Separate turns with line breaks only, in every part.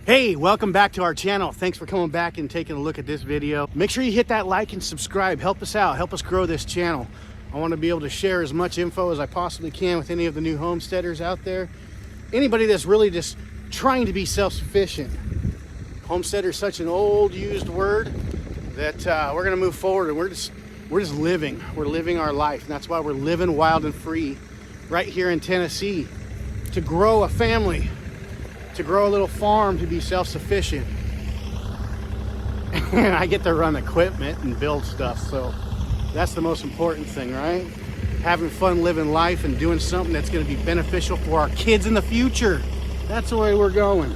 Hey, welcome back to our channel. Thanks for coming back and taking a look at this video. Make sure you hit that like and subscribe. Help us out, help us grow this channel. I want to be able to share as much info as I possibly can with any of the new homesteaders out there. Anybody that's really just trying to be self-sufficient. Homesteader is such an old used word that we're going to move forward, and we're just living. We're living our life, and that's why we're living wild and free right here in Tennessee, to grow a family, to grow a little farm, to be self-sufficient. And I get to run equipment and build stuff, so that's the most important thing, right? Having fun living life and doing something that's going to be beneficial for our kids in the future. That's the way we're going.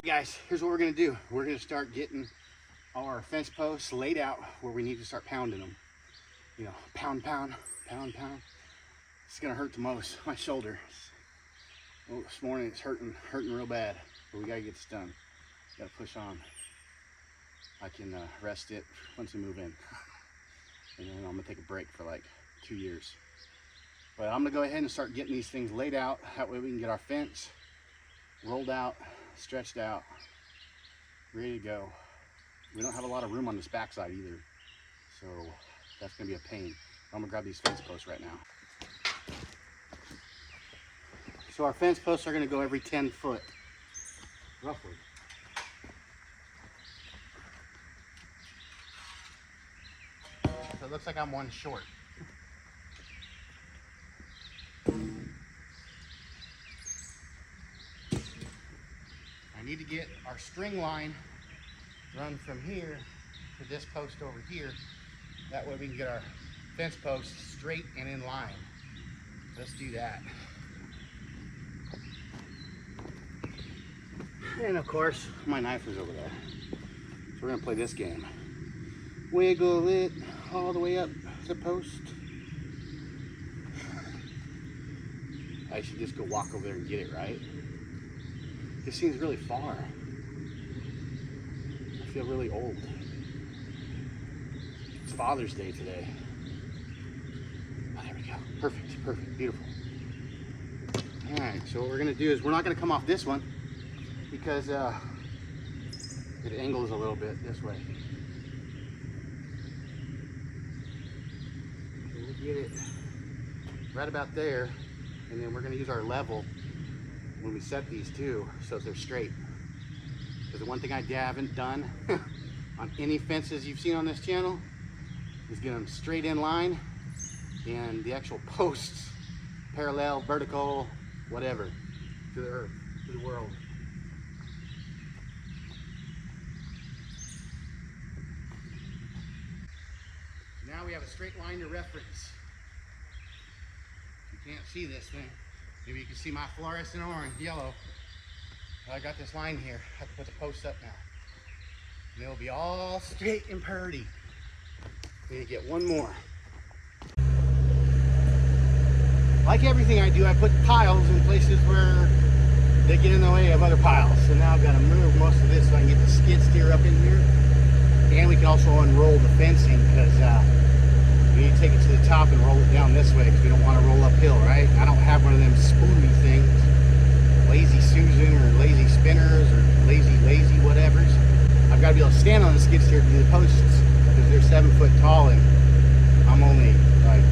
Guys, here's what we're going to do. We're going to start getting our fence posts laid out where we need to start pounding them. You know, pound, pound, pound, pound. It's going to hurt the most. My shoulder. Oh, this morning it's hurting real bad, but we gotta get this done. Gotta push on. I can rest it once we move in, and then I'm gonna take a break for like 2 years. But I'm gonna go ahead and start getting these things laid out. That way we can get our fence rolled out, stretched out, ready to go. We don't have a lot of room on this backside either, so that's gonna be a pain. I'm gonna grab these fence posts right now. So our fence posts are going to go every 10 foot, roughly. So it looks like I'm one short. I need to get our string line run from here to this post over here. That way we can get our fence posts straight and in line. Let's do that. And of course, my knife is over there. So we're gonna play this game. Wiggle it all the way up the post. I should just go walk over there and get it, right? This seems really far. I feel really old. It's Father's Day today. Oh, there we go. Perfect, perfect, beautiful. All right, so what we're gonna do is we're not gonna come off this one, because it angles a little bit this way. So we'll get it right about there, and then we're going to use our level when we set these too, so they're straight. Because the one thing I haven't done on any fences you've seen on this channel is get them straight in line, and the actual posts parallel, vertical, whatever, to the earth, to the world. Now we have a straight line to reference. You can't see this thing. Maybe you can see my fluorescent orange, yellow. But I got this line here. I have to put the posts up now. And it'll be all straight and purdy. Need to get one more. Like everything I do, I put piles in places where they get in the way of other piles. So now I've got to move most of this so I can get the skid steer up in here. And we can also unroll the fencing, because we need to take it to the top and roll it down this way, because we don't want to roll uphill, right? I don't have one of them spoony things, lazy Susan or lazy spinners or lazy whatevers. I've got to be able to stand on the skid steer to do the posts, because they're 7 foot tall and I'm only like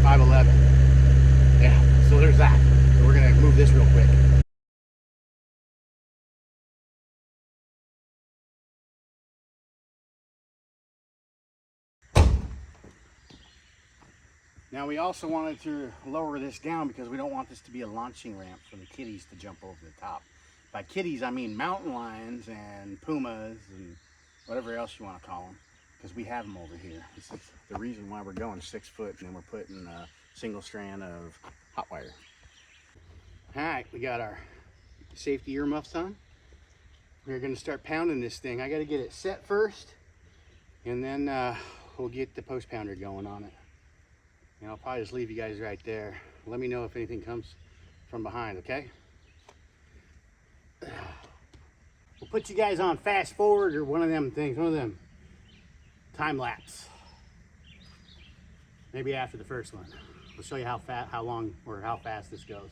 5'11". Yeah, so there's that. So we're going to move this real quick. Now we also wanted to lower this down because we don't want this to be a launching ramp for the kitties to jump over the top. By kitties, I mean mountain lions and pumas and whatever else you want to call them, because we have them over here. This is the reason why we're going 6 foot, and then we're putting a single strand of hot wire. All right, we got our safety earmuffs on. We're going to start pounding this thing. I got to get it set first, and then we'll get the post pounder going on it. And I'll probably just leave you guys right there. Let me know if anything comes from behind, okay? We'll put you guys on fast forward or one of them things, one of them time lapse. Maybe after the first one. We'll show you how long or how fast this goes.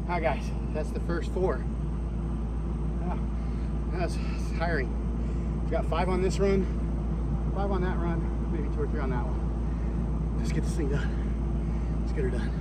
All right, guys, that's the first 4. That's tiring. We've got 5 on this run, 5 on that run, maybe 2 or 3 on that one. Let's get this thing done. Let's get her done.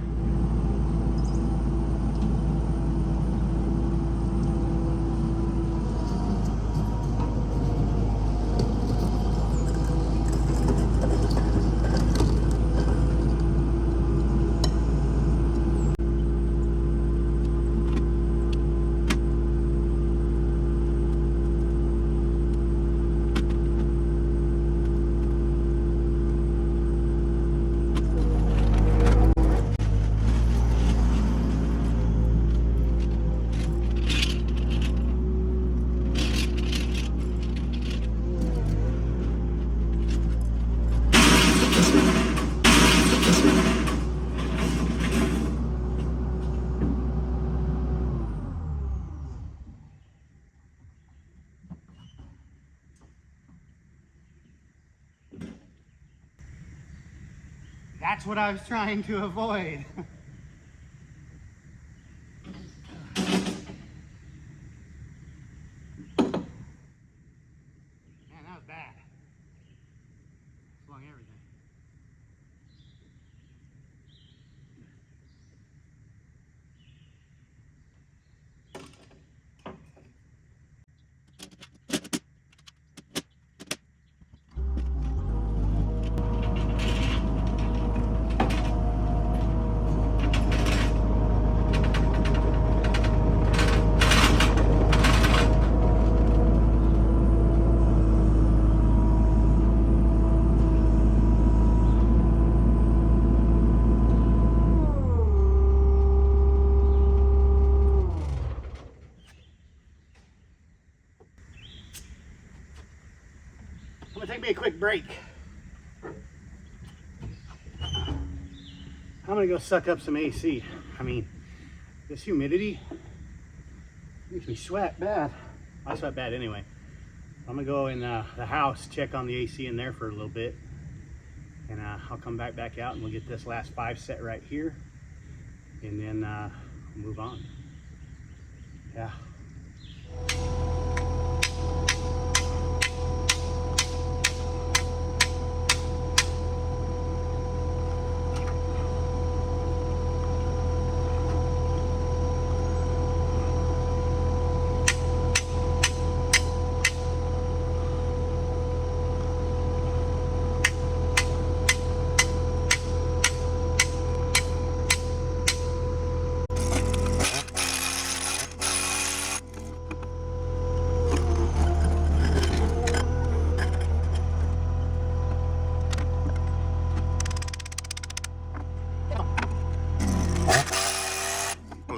That's what I was trying to avoid. Man, that was bad. Flung everything. I'm gonna take me a quick break. I'm gonna go suck up some AC. I mean, this humidity makes me sweat bad. I sweat bad anyway. I'm gonna go in the house, check on the AC in there for a little bit, and I'll come back out and we'll get this last 5 set right here, and then move on. Yeah.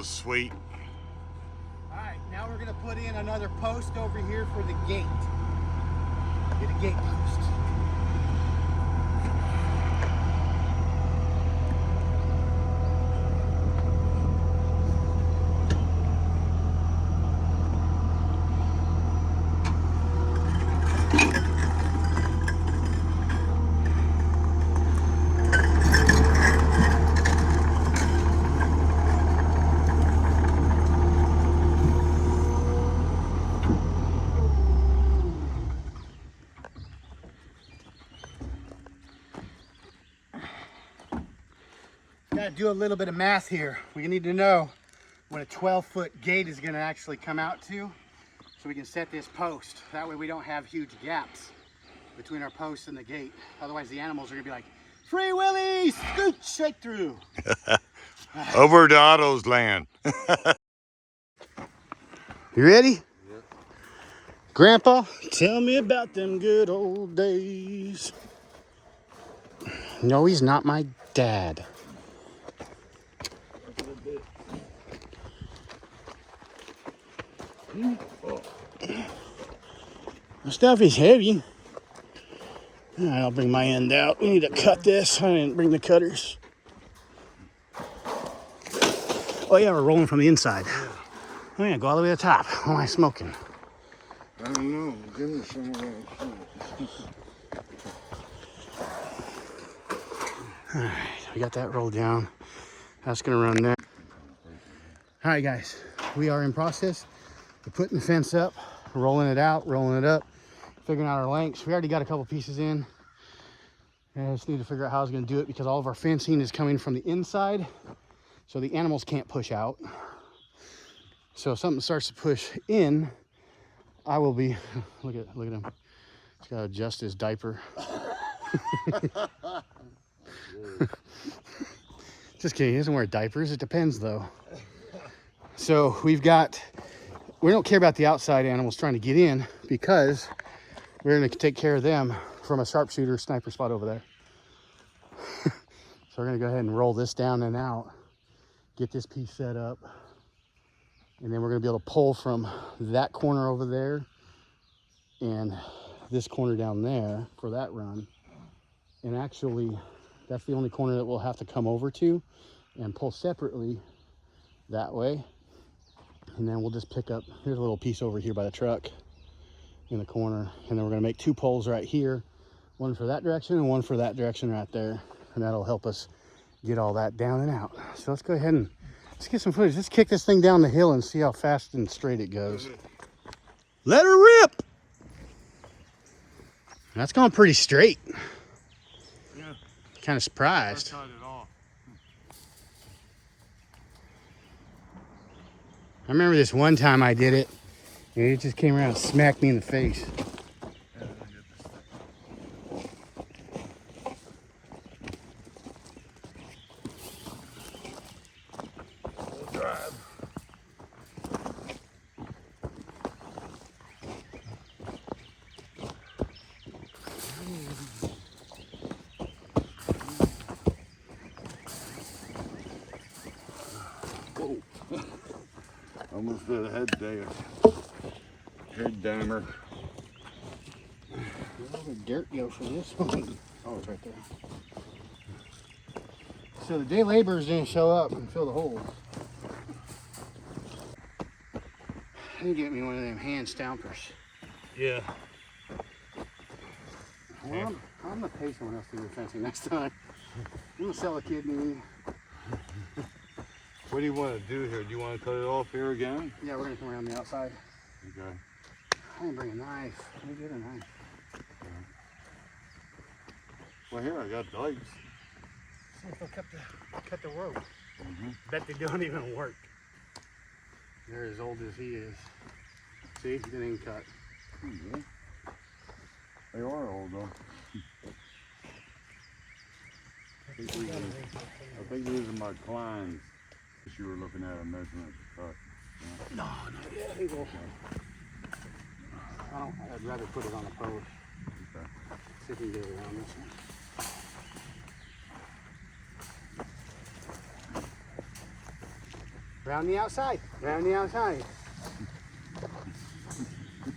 Sweet.
All right, now we're gonna put in another post over here for the gate. Get a gate post. Gotta do a little bit of math here. We need to know what a 12-foot gate is gonna actually come out to, so we can set this post. That way we don't have huge gaps between our post and the gate. Otherwise the animals are gonna be like, Free Willy, scoot straight through.
Over to Otto's land.
You ready? Yep. Grandpa, tell me about them good old days. No, he's not my dad. The stuff is heavy. All right, I'll bring my end out. We need to cut this. I didn't bring the cutters. Oh yeah, we're rolling from the inside. Oh yeah, go all the way to the top. What am I smoking?
I don't know. Give me some of that.
All right, we got that rolled down. That's gonna run there. All right, guys, we are in process of putting the fence up, rolling it out, rolling it up, figuring out our lengths. We already got a couple pieces in. I just need to figure out how I was going to do it because all of our fencing is coming from the inside, so the animals can't push out. So if something starts to push in, I will be, look at him. He's got to adjust his diaper. Just kidding, he doesn't wear diapers. It depends though. So we don't care about the outside animals trying to get in because we're going to take care of them from a sharpshooter sniper spot over there. So we're going to go ahead and roll this down and out, get this piece set up, and then we're going to be able to pull from that corner over there and this corner down there for that run. And actually, that's the only corner that we'll have to come over to and pull separately that way. And then we'll just pick up, here's a little piece over here by the truck in the corner. And then we're gonna make 2 poles right here, one for that direction and one for that direction right there. And that'll help us get all that down and out. So let's go ahead and let's get some footage. Let's kick this thing down the hill and see how fast and straight it goes. Let her rip. That's going pretty straight.
Yeah.
Kind of surprised.
Cut it off.
I remember this one time I did it, and it just came around and smacked me in the face.
Almost did a head dammer.
Where did dirt go for this one? Oh, it's right there. So the day laborers didn't show up and fill the holes. I need to get me one of them hand stampers.
Yeah.
Well, I'm gonna pay someone else to do the fencing next time. I'm gonna sell a kidney.
What do you want to do here? Do you want to cut it off here again?
Yeah, we're gonna come around the outside.
Okay.
I didn't bring a knife. Let me get a knife.
Well, here I got dikes.
See if they'll cut the rope. Bet they don't even work. They're as old as he is. See, they didn't cut.
They are old though. I think these are my clients. You were looking at a measurement cut. Yeah.
No, not yet. Eagle. I'd rather put it on a post.
Okay.
See if we can get it around this one. Round the outside. Round the outside.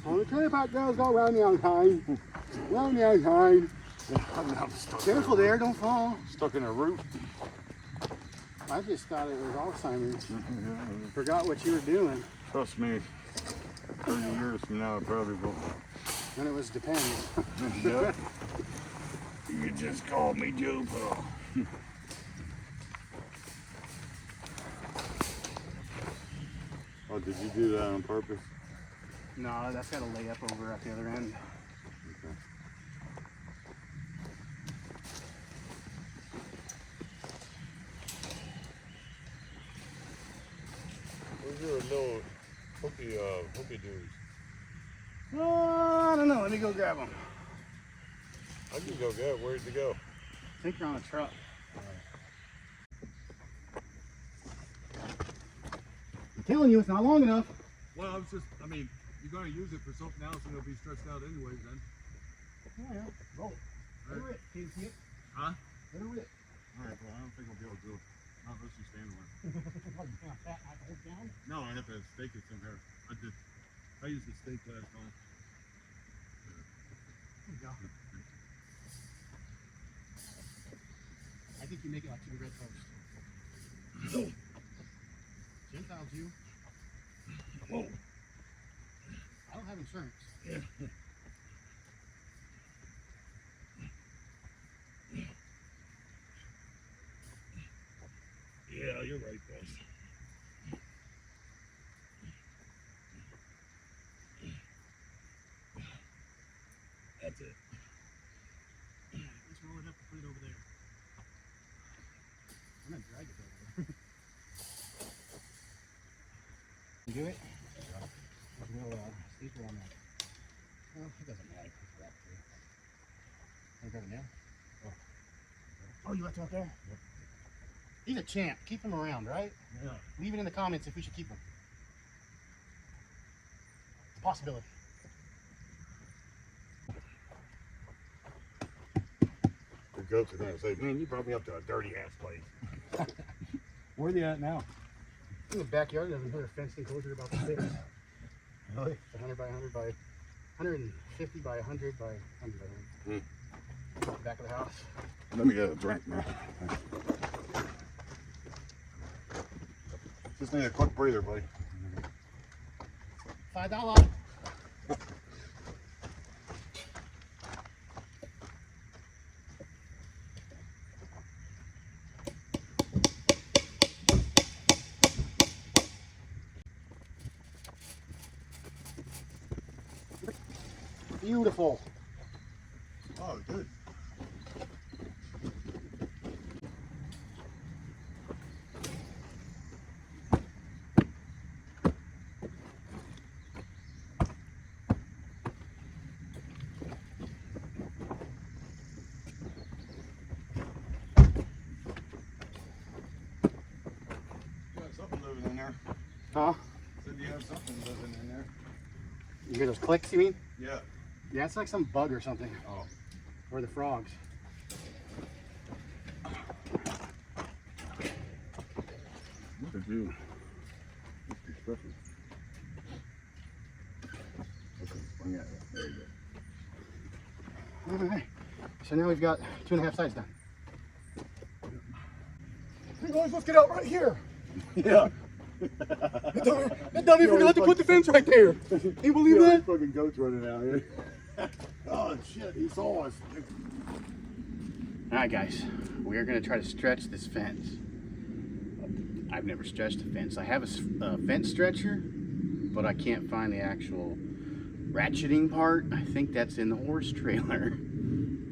On the trailer park girls go round the outside. Round the outside.
I'm stuck.
Careful there, don't fall.
Stuck in a root.
I just thought it was Alzheimer's. Forgot what you were doing.
Trust me, 30 years from now, I probably will.
And it was depends.
Yep. You just called me Joe Paul. Oh, did you do that on purpose?
No, that's got to lay up over at the other end.
Okay. Where's your little hooky dudes?
Oh, I don't know. Let me go grab them.
I can go get it. Where'd you go?
I think they're on a truck. I'm telling you, it's not long enough.
Well, I mean, you're going to use it for something else and it'll be stretched out anyways then.
Yeah, roll. Let her rip. Can you see it?
Huh?
Let her rip.
Alright, well, I don't think I'll be able to do it. Not unless you stand on it. No, I have to stake it somewhere. I used the stake last time.
There you go. I think you make it like to the red post. Gentiles, you. Whoa. I don't have insurance.
Yeah. Yeah, you're right, boss.
That's it. Let's roll it up and put it over there. I'm gonna drag it over there. You do it? There's no staple on that. Well, it doesn't matter. It's wrapped through. Want to grab it now? Oh, you left him up there? Yep. He's a champ. Keep him around, right?
Yeah.
Leave it in the comments if we should keep him. It's a possibility.
The goats are gonna say, man, you brought me up to a dirty ass place.
Where are they at now?
In the backyard, doesn't put a fenced enclosure about this big.
Really?
It's 100 by 100 by 150 by 100 by 100 by 100. Back of the house.
Let me get a drink, man. Just need a quick breather, buddy.
$5. Beautiful.
Oh, good. You got something living in there.
Huh?
Said you have something living in there.
You hear those clicks, you mean?
Yeah.
Yeah, it's like some bug or something.
Oh.
Or the frogs.
Look at you. Must be special. Okay, bring it. There you go.
All right. So now we've got 2.5 sides done. Hey guys, let's get out right here.
Yeah.
That dummy forgot to put the fence right there. Can you believe that?
Fucking goats running out here. Oh shit, he saw us.
All right, guys, we're gonna try to stretch this fence. I've never stretched a fence. I have a fence stretcher, but I can't find the actual ratcheting part. I think that's in the horse trailer.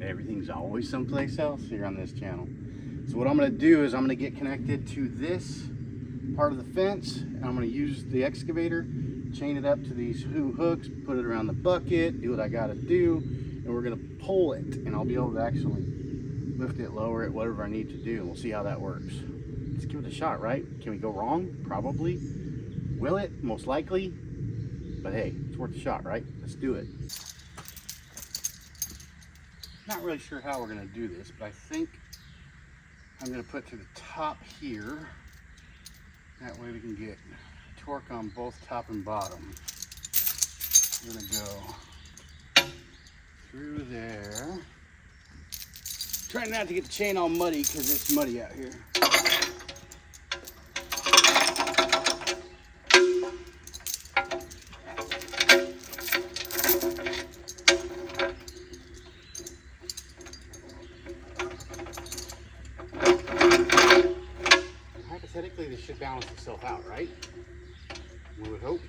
Everything's always someplace else here on this channel. So what I'm gonna do is I'm gonna get connected to this part of the fence, and I'm gonna use the excavator, chain it up to these hooks, put it around the bucket, do what I gotta do, and we're gonna pull it, and I'll be able to actually lift it, lower it, whatever I need to do, and we'll see how that works. Let's give it a shot, right? Can we go wrong? Probably. Will it? Most likely. But hey, it's worth a shot, right? Let's do it. Not really sure how we're gonna do this, but I think I'm gonna put to the top here. That way we can get torque on both top and bottom. We're gonna go through there. Trying not to get the chain all muddy because it's muddy out here. Hypothetically, this should balance itself out, right? We would hope.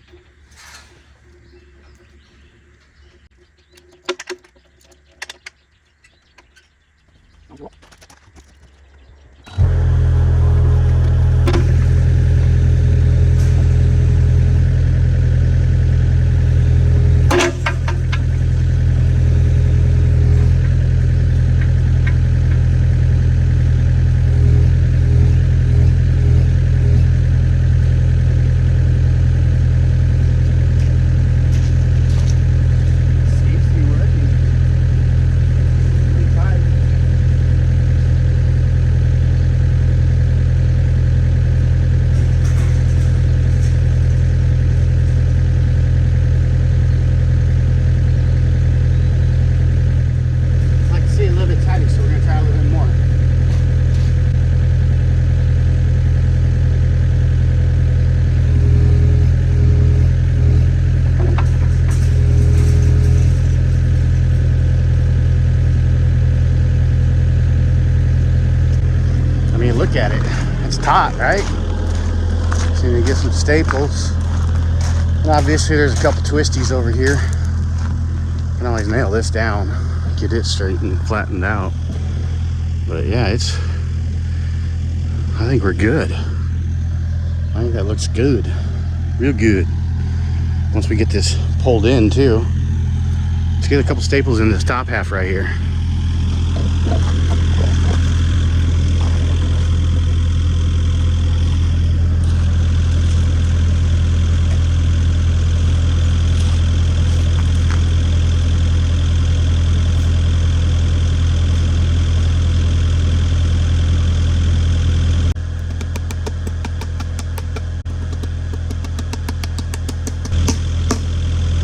Look at it, it's taut, right? So you get some staples. And obviously there's a couple twisties over here. can always nail this down, get it straight and flattened out. But yeah, I think we're good. I think that looks good, real good. Once we get this pulled in too. Let's get a couple staples in this top half right here.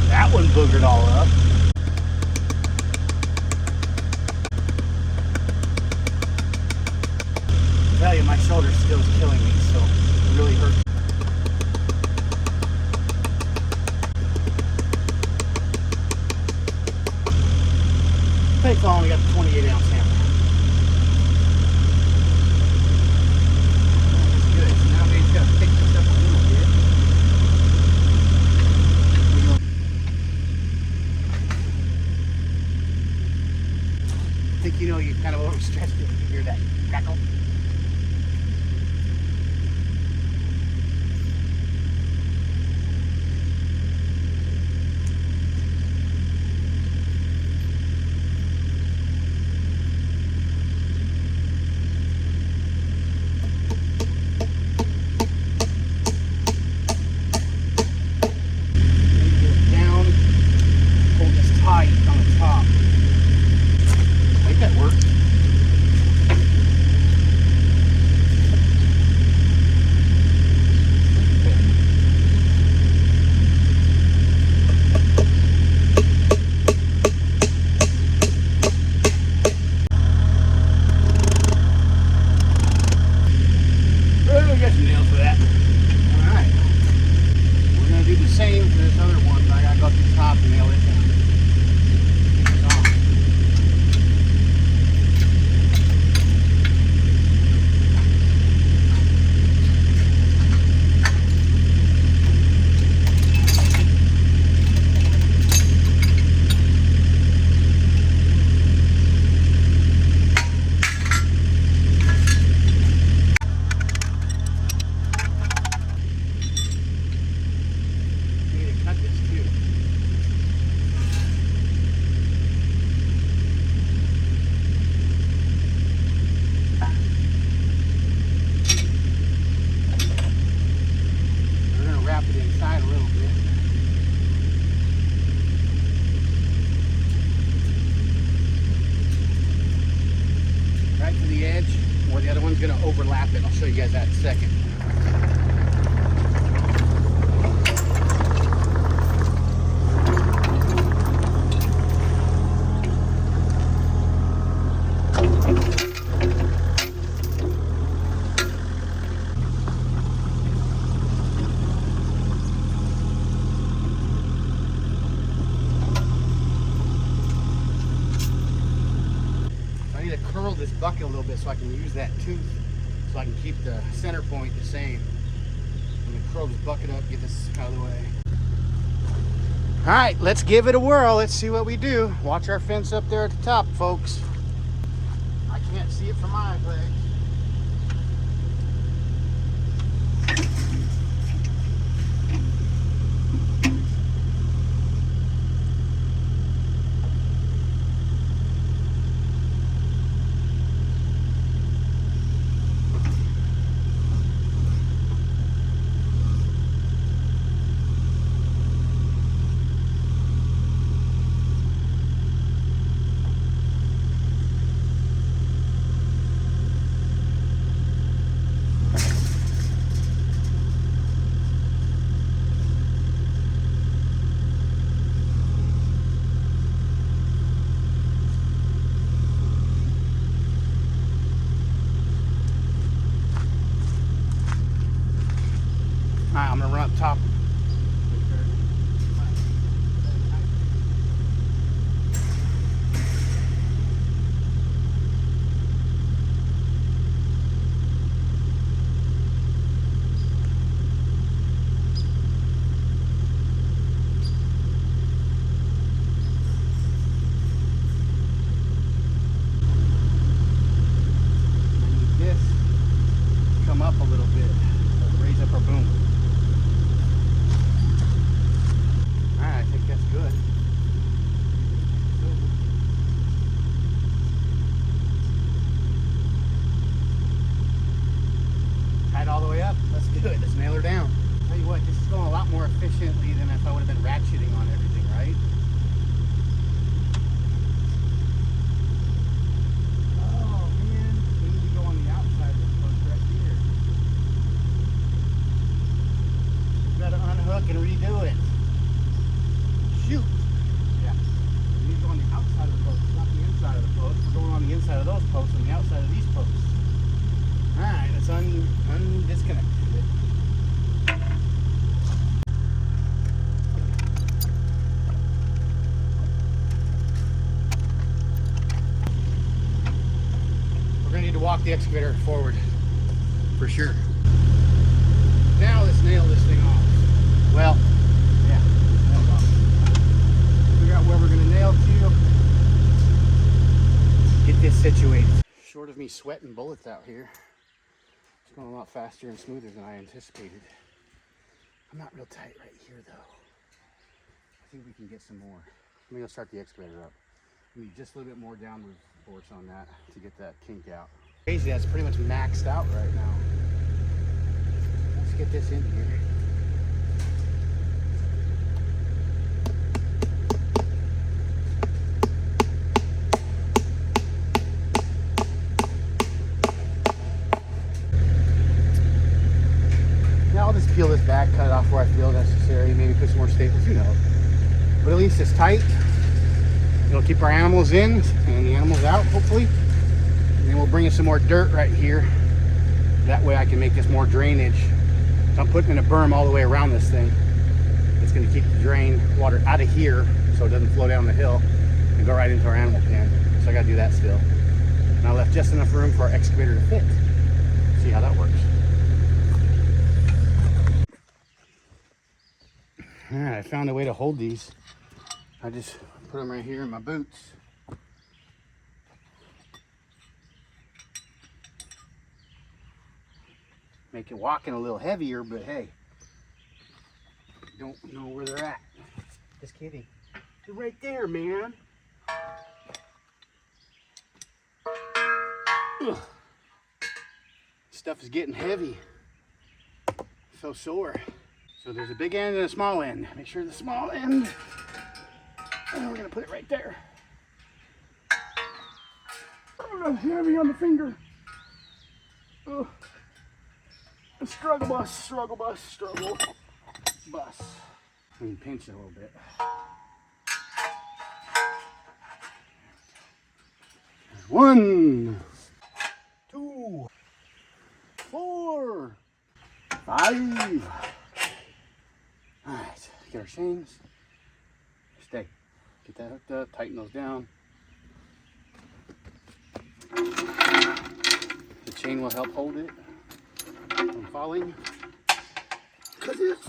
That one boogered all up. I tell you, my shoulder still is killing me, so it really hurts. Thankfully, I only got the 28-ounce hammer. That's good. So now we just got to pick this up a little bit. I think you know you kind of overstretched it. You hear that crackle? Going to overlap it. I'll show you guys that in a second. Curl this bucket a little bit so I can use that tooth so I can keep the center point the same. I'm going to curl this bucket up, get this out of the way. All right, let's give it a whirl. Let's see what we do. Watch our fence up there at the top, folks. I can't see it from my legs. I'm gonna run up top. I would have been ratcheting on everything, right? Oh man, we need to go on the outside of this post right here. We've got to unhook and redo it. Shoot! Yeah. We need to go on the outside of the post, not the inside of the post. We're going on the inside of those posts and the outside of these posts. Alright, let's undisconnect it. We're going to need to walk the excavator forward, for sure. Now let's nail this thing off. Well, yeah, nail it off. Figure out where we're going to nail to. Get this situated. Short of me sweating bullets out here, it's going a lot faster and smoother than I anticipated. I'm not real tight right here though. I think we can get some more. Let me go start the excavator up. We need just a little bit more downward force on that to get that kink out. Crazy, that's pretty much maxed out right now. Let's get this in here. Now I'll just peel this back, cut it off where I feel necessary, maybe put some more staples, who knows. But at least it's tight. It'll keep our animals in and the animals out, hopefully. And then we'll bring in some more dirt right here. That way I can make this more drainage. So I'm putting in a berm all the way around this thing. It's going to keep the drain water out of here so it doesn't flow down the hill and go right into our animal pen. So I got to do that still. And I left just enough room for our excavator to fit. See how that works. All right, I found a way to hold these. I just put them right here in my boots. Make it walking a little heavier, but hey, don't know where they're at. Just kidding. They're right there, man. Ugh. Stuff is getting heavy. So sore. So there's a big end and a small end. Make sure the small end, and we're gonna put it right there. Oh, heavy on the finger. Oh. Struggle bus, struggle bus, struggle bus. We can pinch it a little bit. 1, 2, 4, 5. All right, get our chains. Stay. Get that hooked up, tighten those down. The chain will help hold it from falling. Cause it's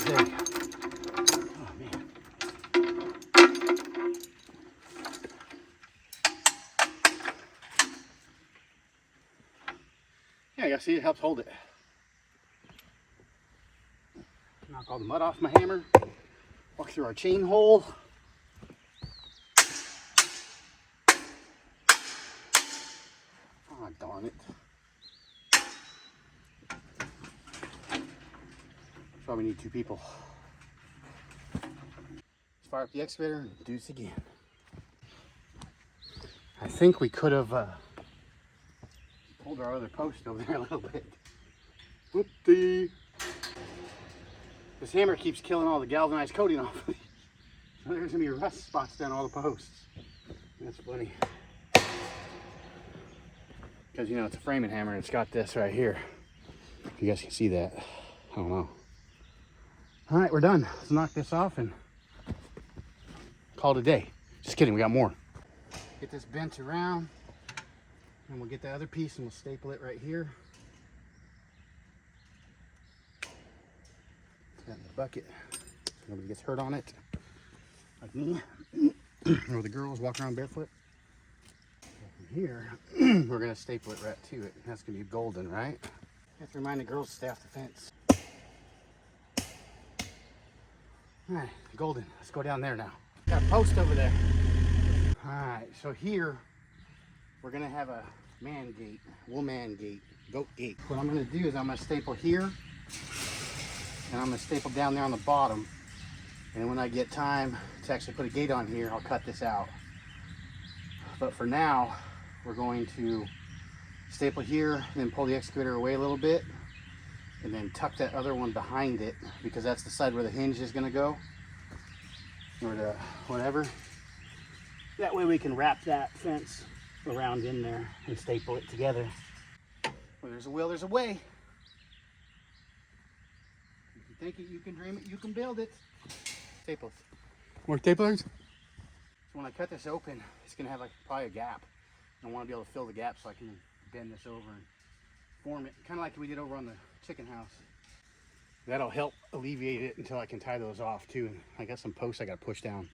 there. Oh man. Yeah, you see it helps hold it. Knock all the mud off my hammer. Walk through our chain hole. Oh darn it. That's why we need 2 people. Let's fire up the excavator and do this again. I think we could have pulled our other post over there a little bit. Whoopty. This hammer keeps killing all the galvanized coating off of these. So there's gonna be rust spots down all the posts. That's funny. Because you know it's a framing hammer and it's got this right here. If you guys can see that. I don't know. All right, we're done. Let's knock this off and call it a day. Just kidding, we got more. Get this bent around and we'll get the other piece and we'll staple it right here. Put that in the bucket so nobody gets hurt on it. Like me or the girls walk around barefoot. From here, we're gonna staple it right to it. That's gonna be golden, right? You have to remind the girls to stay off the fence. All right, golden. Let's go down there now. Got a post over there. All right, so here we're gonna have a man gate, woman gate, goat gate. What I'm gonna do is I'm gonna staple here, and and I'm gonna staple down there on the bottom. And when I get time to actually put a gate on here, I'll cut this out. But for now, we're going to staple here and then pull the excavator away a little bit and then tuck that other one behind it, because that's the side where the hinge is gonna go, or the whatever. That way we can wrap that fence around in there and staple it together. Where there's a will, there's a way. If you think it, you can dream it, you can build it. Staples.
More staplers?
So when I cut this open, it's gonna have like probably a gap. I want to be able to fill the gap so I can bend this over and form it, kind of like we did over on the chicken house. That'll help alleviate it until I can tie those off too. I got some posts I got to push down.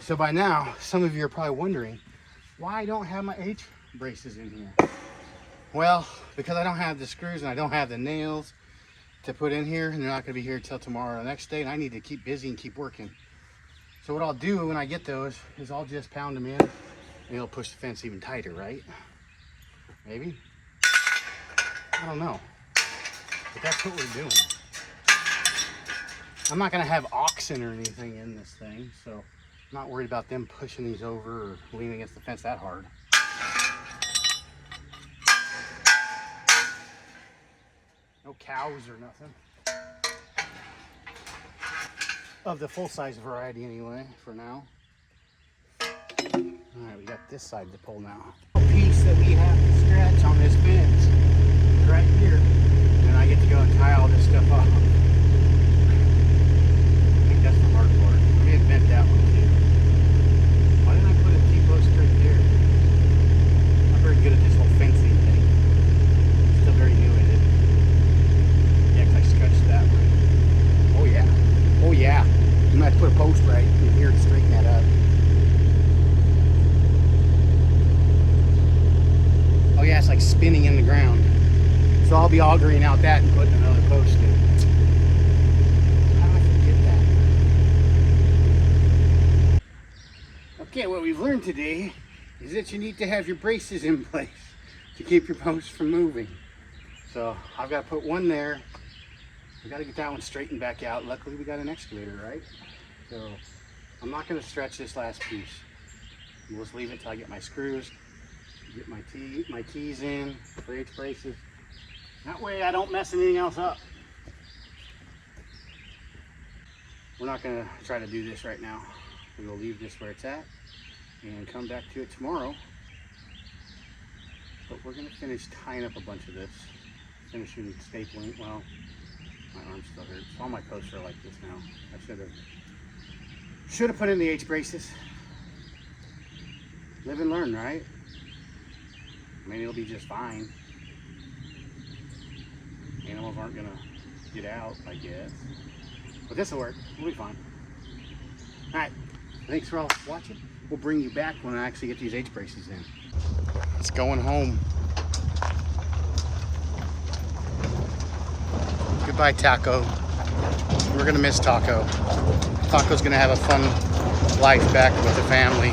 So by now, some of you are probably wondering why I don't have my H braces in here. Well, because I don't have the screws and I don't have the nails to put in here, and they're not gonna be here till tomorrow or the next day, and I need to keep busy and keep working. So what I'll do when I get those is I'll just pound them in and it'll push the fence even tighter, right? Maybe? I don't know. But that's what we're doing. I'm not gonna have oxen or anything in this thing, so I'm not worried about them pushing these over or leaning against the fence that hard. No cows or nothing. Of the full-size variety anyway, for now. Alright, we got this side to pull now. A piece that we have to stretch on this fence is right here. And I get to go and tie all this stuff off. I think that's the hard part. I may have bent that one too. Why didn't I put a T-post right there? I'm very good at this whole fencing thing. I'm still very new at it. Yeah, 'cause I stretched that one. Oh yeah. Oh yeah. I'm gonna have to put a post right in here to straighten that up. Oh yeah, it's like spinning in the ground. So I'll be augering out that and putting another post in. How do I forget that? Okay, what we've learned today is that you need to have your braces in place to keep your posts from moving. So I've got to put one there. We got to get that one straightened back out. Luckily we got an excavator, right? So I'm not going to stretch this last piece. We'll just leave it till I get my screws, get my keys in for H braces. That way I don't mess anything else up. We're not going to try to do this right now. We will leave this where it's at and come back to it tomorrow. But we're going to finish tying up a bunch of this. Finishing stapling. Well, my arm still hurts. All my posts are like this now. I should have put in the H braces. Live and learn, right? I mean, it'll be just fine. Animals aren't gonna get out, I guess. But this will work. We'll be fine. All right. Thanks for all watching. We'll bring you back when I actually get these H braces in. It's going home. Goodbye, Taco. We're gonna miss Taco. Taco's gonna have a fun life back with the family.